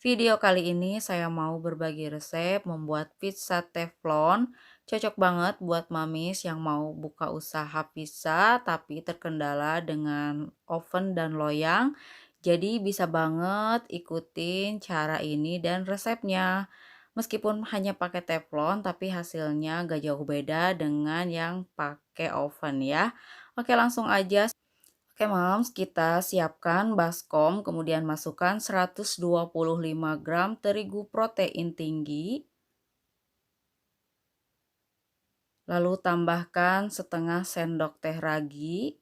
Video kali ini saya mau berbagi resep membuat pizza teflon. Cocok banget buat mamis yang mau buka usaha pizza tapi terkendala dengan oven dan loyang. Jadi bisa banget ikutin cara ini dan resepnya. Meskipun hanya pakai teflon tapi hasilnya gak jauh beda dengan yang pakai oven ya. Oke, langsung aja. Oke Moms, kita siapkan baskom, kemudian masukkan 125 gram terigu protein tinggi, lalu tambahkan setengah sendok teh ragi,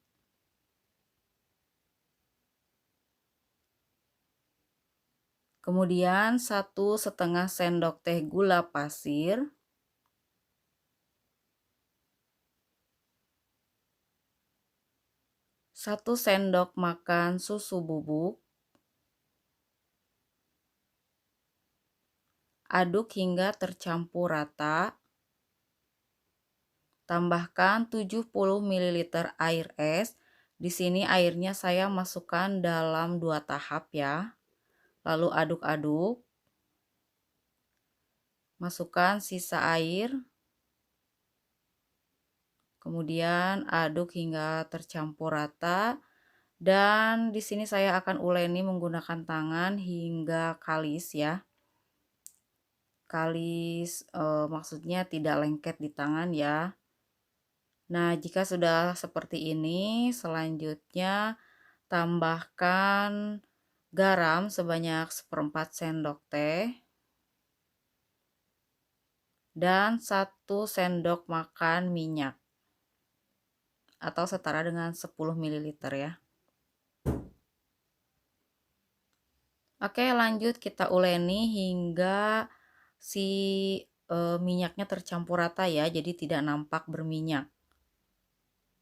kemudian 1,5 sendok teh gula pasir, 1 sendok makan susu bubuk, aduk hingga tercampur rata. Tambahkan 70 ml air es. Di sini airnya saya masukkan dalam 2 tahap ya. Lalu aduk-aduk. Masukkan sisa air. Kemudian aduk hingga tercampur rata. Dan di sini saya akan uleni menggunakan tangan hingga kalis ya. Kalis maksudnya tidak lengket di tangan ya. Nah, jika sudah seperti ini, selanjutnya tambahkan garam sebanyak 1/4 sendok teh dan 1 sendok makan minyak atau setara dengan 10 ml ya. Oke, lanjut kita uleni hingga si minyaknya tercampur rata ya, jadi tidak nampak berminyak.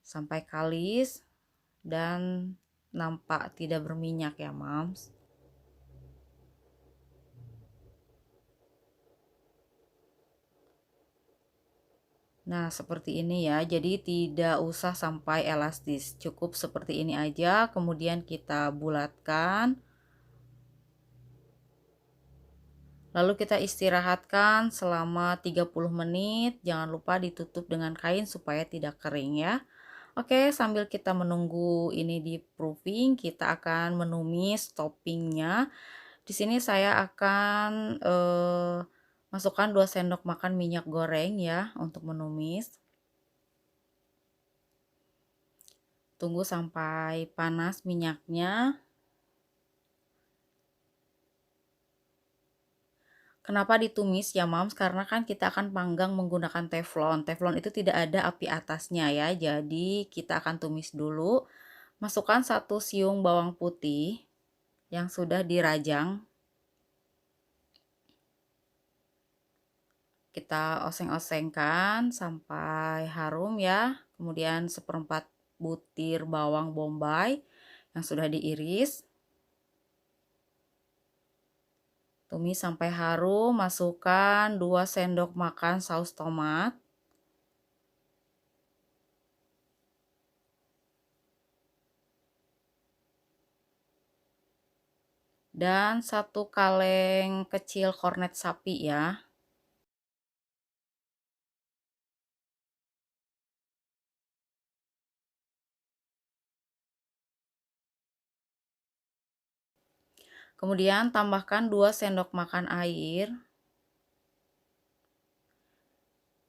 Sampai kalis dan nampak tidak berminyak ya, Mams. Nah, seperti ini ya. Jadi tidak usah sampai elastis. Cukup seperti ini aja. Kemudian kita bulatkan. Lalu kita istirahatkan selama 30 menit. Jangan lupa ditutup dengan kain supaya tidak kering ya. Oke, sambil kita menunggu ini di proofing, kita akan menumis toppingnya. Di sini saya akan masukkan 2 sendok makan minyak goreng ya untuk menumis. Tunggu sampai panas minyaknya. Kenapa ditumis ya Mams? Karena kan kita akan panggang menggunakan teflon. Teflon itu tidak ada api atasnya ya. Jadi kita akan tumis dulu. Masukkan 1 siung bawang putih yang sudah dirajang. Kita oseng-osengkan sampai harum ya. Kemudian 1/4 butir bawang bombay yang sudah diiris. Tumis sampai harum, masukkan 2 sendok makan saus tomat. Dan 1 kaleng kecil kornet sapi ya. Kemudian tambahkan 2 sendok makan air.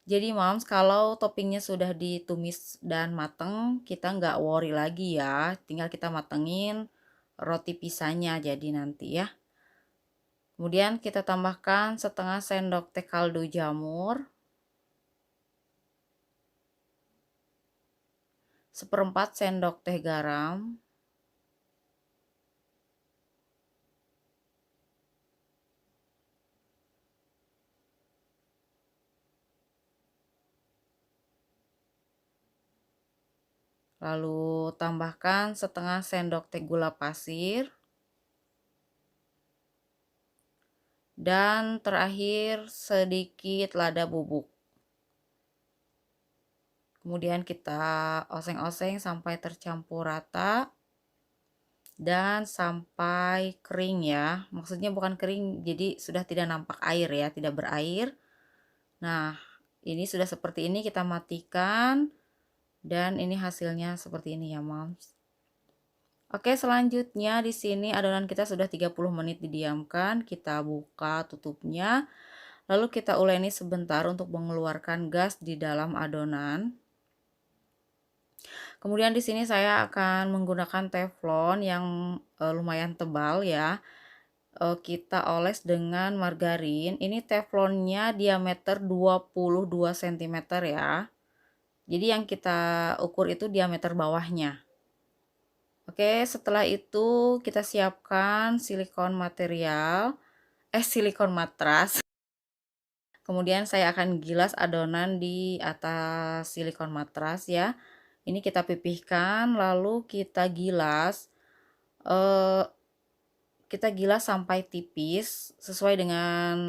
Jadi Moms, kalau toppingnya sudah ditumis dan mateng, kita nggak worry lagi ya. Tinggal kita matengin roti pisahnya jadi nanti ya. Kemudian kita tambahkan 1/2 sendok teh kaldu jamur. 1/4 sendok teh garam. Lalu tambahkan 1/2 sendok teh gula pasir. Dan terakhir sedikit lada bubuk. Kemudian kita oseng-oseng sampai tercampur rata. dan sampai kering ya. Maksudnya bukan kering, jadi sudah tidak nampak air ya, tidak berair. Nah, ini sudah seperti ini, kita matikan dan ini hasilnya seperti ini ya, Moms. Oke, selanjutnya di sini adonan kita sudah 30 menit didiamkan. Kita buka tutupnya. Lalu kita uleni sebentar untuk mengeluarkan gas di dalam adonan. Kemudian di sini saya akan menggunakan teflon yang lumayan tebal ya. Kita oles dengan margarin. Ini teflonnya diameter 22 cm ya. Jadi yang kita ukur itu diameter bawahnya. Oke, setelah itu kita siapkan silikon matras. Kemudian saya akan gilas adonan di atas silikon matras ya. Ini kita pipihkan, lalu eh, kita gilas sampai tipis sesuai dengan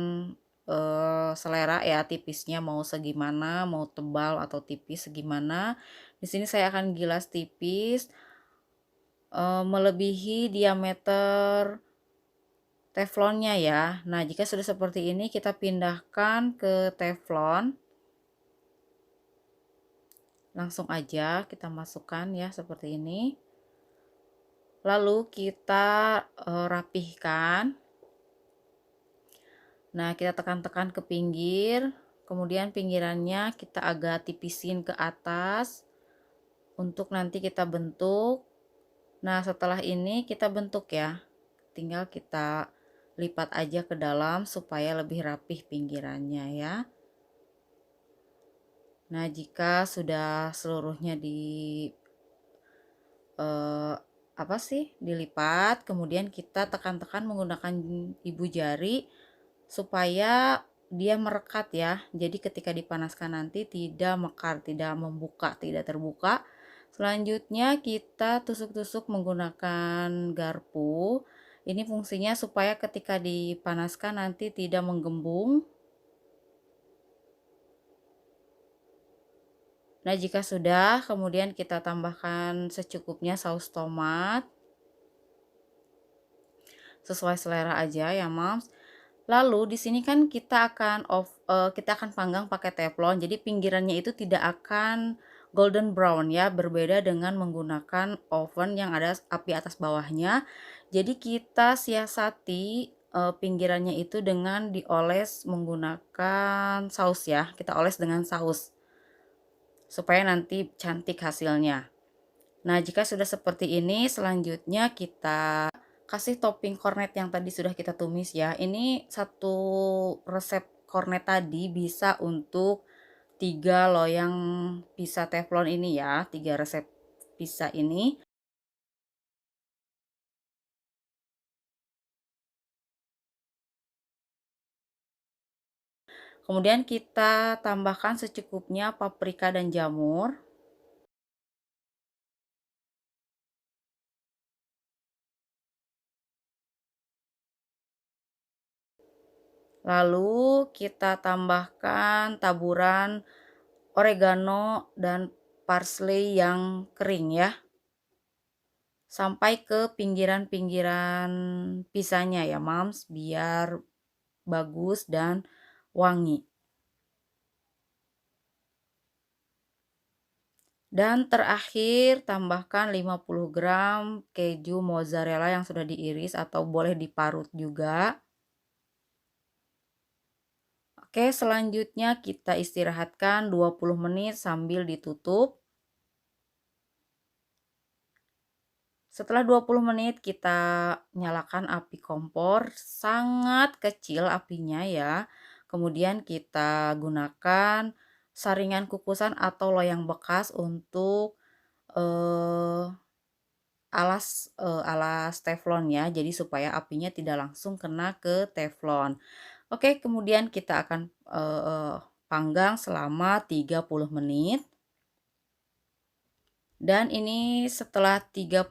selera ya, tipisnya mau segimana, mau tebal atau tipis segimana. Di sini saya akan gilas tipis melebihi diameter teflonnya ya. Nah, jika sudah seperti ini kita pindahkan ke teflon. Langsung aja kita masukkan ya seperti ini. Lalu kita rapihkan. Nah, kita tekan-tekan ke pinggir. Kemudian pinggirannya kita agak tipisin ke atas untuk nanti kita bentuk. Nah, setelah ini kita bentuk ya. Tinggal kita lipat aja ke dalam supaya lebih rapih pinggirannya ya. Nah, jika sudah seluruhnya dilipat, kemudian kita tekan-tekan menggunakan ibu jari supaya dia merekat ya. Jadi ketika dipanaskan nanti tidak mekar, tidak membuka, tidak terbuka. Selanjutnya kita tusuk-tusuk menggunakan garpu. Ini fungsinya supaya ketika dipanaskan nanti tidak menggembung. Nah, jika sudah, kemudian kita tambahkan secukupnya saus tomat. Sesuai selera aja ya, Moms. Lalu di sini kan kita akan panggang pakai teflon. Jadi pinggirannya itu tidak akan golden brown ya, berbeda dengan menggunakan oven yang ada api atas bawahnya. Jadi kita siasati pinggirannya itu dengan dioles menggunakan saus ya. Kita oles dengan saus supaya nanti cantik hasilnya. Nah, jika sudah seperti ini, selanjutnya kita kasih topping kornet yang tadi sudah kita tumis ya. Ini satu resep kornet tadi bisa untuk 3 loyang pizza teflon ini ya, 3 resep pizza ini. Kemudian kita tambahkan secukupnya paprika dan jamur. Lalu kita tambahkan taburan oregano dan parsley yang kering ya. Sampai ke pinggiran-pinggiran pisahnya ya, Moms, biar bagus dan wangi. Dan terakhir tambahkan 50 gram keju mozzarella yang sudah diiris atau boleh diparut juga. Oke, selanjutnya kita istirahatkan 20 menit sambil ditutup. Setelah 20 menit kita nyalakan api kompor, sangat kecil apinya ya. Kemudian kita gunakan saringan kukusan atau loyang bekas untuk alas teflon ya. Jadi supaya apinya tidak langsung kena ke teflon. Oke, kemudian kita akan panggang selama 30 menit. Dan ini setelah 30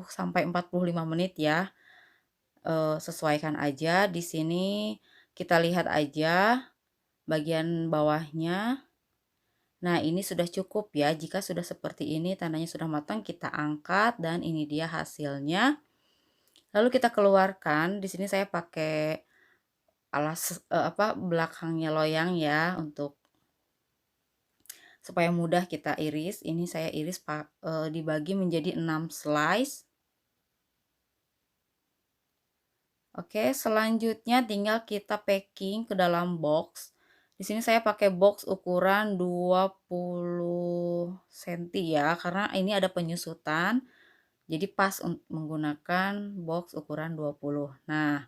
sampai 45 menit ya. Sesuaikan aja di sini, kita lihat aja bagian bawahnya. Nah, ini sudah cukup ya. Jika sudah seperti ini, tandanya sudah matang, kita angkat dan ini dia hasilnya. Lalu kita keluarkan. Di sini saya pakai belakangnya loyang ya untuk supaya mudah kita iris. Ini saya iris dibagi menjadi 6 slice. Oke, selanjutnya tinggal kita packing ke dalam box. Di sini saya pakai box ukuran 20 cm ya, karena ini ada penyusutan. Jadi pas menggunakan box ukuran 20. Nah,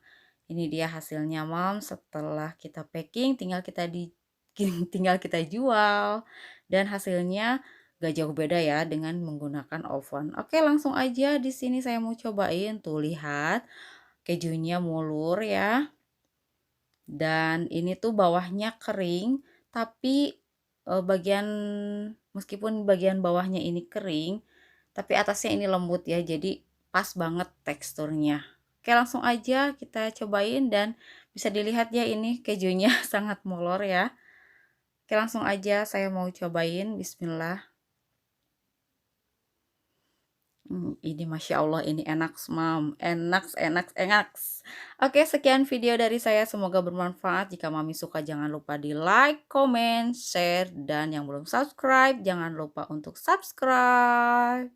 ini dia hasilnya, Mom. Setelah kita packing, tinggal kita jual dan hasilnya gak jauh beda ya dengan menggunakan oven. Oke, langsung aja di sini saya mau cobain. Tuh, lihat kejunya mulur ya. Dan ini tuh bawahnya kering, tapi meskipun bagian bawahnya ini kering, tapi atasnya ini lembut ya. Jadi pas banget teksturnya. Oke, langsung aja kita cobain dan bisa dilihat ya ini kejunya sangat molor ya. Oke, langsung aja saya mau cobain. Bismillah. Ini Masya Allah, ini enak, Mam. Enak, enak, enak. Oke, sekian video dari saya. Semoga bermanfaat. Jika Mami suka, jangan lupa di like, comment, share, dan yang belum subscribe, jangan lupa untuk subscribe.